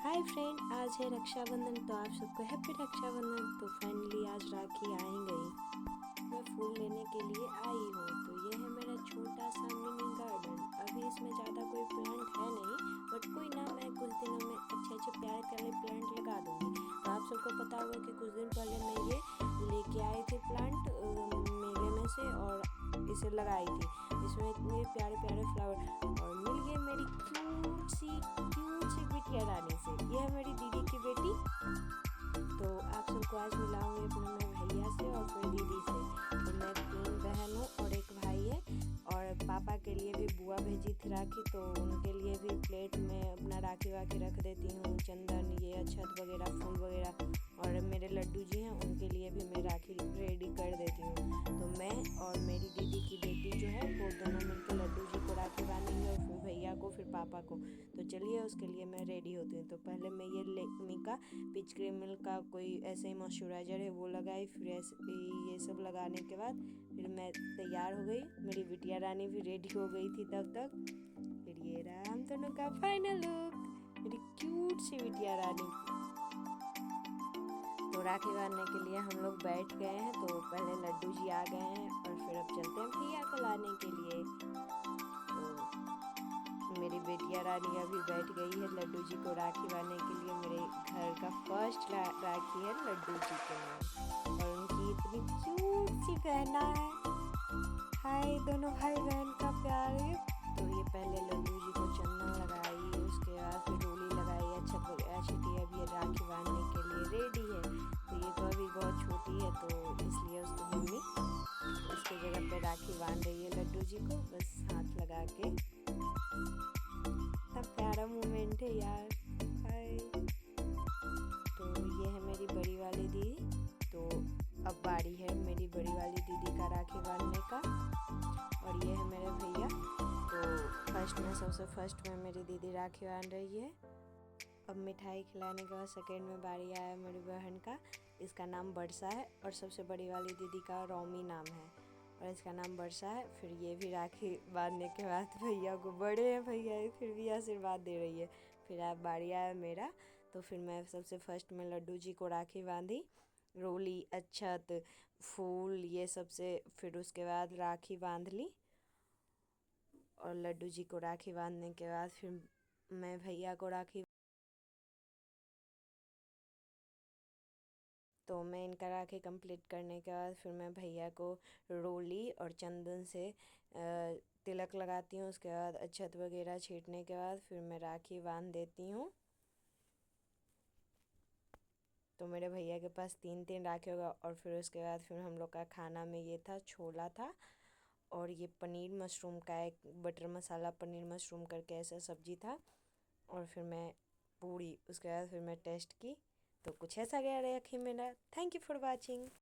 Hi friend, आज है रक्षाबंधन। तो आप सबको हैप्पी रक्षाबंधन। तो फाइनली आज राखी आ ही गई। मैं फूल लेने के लिए आई हूँ। तो ये है मेरा छोटा सा मिनी गार्डन। अभी इसमें ज़्यादा कोई प्लांट है नहीं, बट कोई ना, मैं कुछ दिनों में अच्छे अच्छे प्यारे प्यारे प्लांट लगा दूँगी। तो आप सबको पता होगा कि कुछ दिन पहले मैं ये लेके आई थी प्लांट मेले में से, और इसे लगाई थी। इसमें इतने प्यारे प्यारे फ्लावर और मिल गए मेरी क्यूट सी बिटिया रानी से। ये है मेरी दीदी की बेटी। तो आप सबको आज मिलाऊंगी अपने मैं भैया से और फिर दीदी से। तो मैं 3 बहन हूँ और एक भाई है। और पापा के लिए भी बुआ भेजी थी राखी, तो उनके लिए भी प्लेट में अपना राखी वाखी रख देती हूँ। चंदन, ये अक्षत वगैरह, फूल वगैरह। और मेरे लड्डू जी हैं, उनके लिए भी मैं राखी रेडी कर देती हूँ। तो मैं और मेरी दीदी की बेटी जो है वो दोनों मिलकर लड्डू जी को राखी बांधेंगे, और फिर भैया को, फिर पापा को। तो चलिए उसके लिए मैं रेडी होती हूँ। तो पहले मैं ये लेक्मी का पिच क्रीमिल का कोई ऐसे ही मॉइस्चराइज़र है वो लगाई। फिर ऐसे ये सब लगाने के बाद फिर मैं तैयार हो गई। मेरी बिटिया रानी भी रेडी हो गई थी तब तक। फिर ये रहा हम दोनों का फाइनल लुक, मेरी क्यूट सी बिटिया रानी। तो राखी बांधने के लिए हम लोग बैठ गए हैं। तो पहले लड्डू जी आ गए हैं और फिर अब चलते हैं भैया को लाने के लिए। तो मेरी बेटिया रानी अभी बैठ गई है लड्डू जी को राखी बांधने के लिए। मेरे घर का फर्स्ट राखी है लड्डू जी के नाम, और उनकी इतनी क्यूट सी बहना है। हाय, दोनों भाई बहन का प्यार है। तो ये पहले लड्डू जी को चंदन लगाई, उसके बाद फिर डोली लगाई, अच्छा छिटी। अब ये राखी बांधने के लिए रेडी है। तो ये तो अभी बहुत छोटी है, तो इसलिए उसको मम्मी उसकी जगह पे राखी बांध रही है लड्डू जी को, बस हाथ लगा के। इतना प्यारा मोमेंट है यार। हाय। तो ये है मेरी बड़ी वाली दीदी। तो अब बारी है मेरी बड़ी वाली दीदी का राखी बांधने का। और ये है मेरे भैया। तो सबसे फर्स्ट में मेरी दीदी राखी बांध रही है। अब मिठाई खिलाने के बाद सेकेंड में बारी आया मेरी बहन का। इसका नाम वर्षा है, और सबसे बड़ी वाली दीदी का रोमी नाम है, और इसका नाम वर्षा है। फिर ये भी राखी बांधने के बाद भैया को, बड़े हैं भैया फिर भी आशीर्वाद दे रही है। फिर अब बारी आया मेरा। तो फिर मैं सबसे फर्स्ट में लड्डू जी को राखी बांधी, रोली, अक्षत, फूल, ये सब से। फिर उसके बाद राखी बांध ली, और लड्डू जी को राखी बांधने के बाद फिर मैं भैया को राखी। तो मैं इनका राखी कंप्लीट करने के बाद फिर मैं भैया को रोली और चंदन से तिलक लगाती हूँ। उसके बाद अक्षत वगैरह छींटने के बाद फिर मैं राखी बांध देती हूँ। तो मेरे भैया के पास 3 राखी होगा। और फिर उसके बाद फिर हम लोग का खाना में ये था, छोला था, और ये पनीर मशरूम का एक बटर मसाला पनीर मशरूम करके ऐसा सब्जी था। और फिर मैं पूरी, उसके बाद फिर मैं टेस्ट की। तो कुछ ऐसा गया राखी मेरा। Thank you for watching.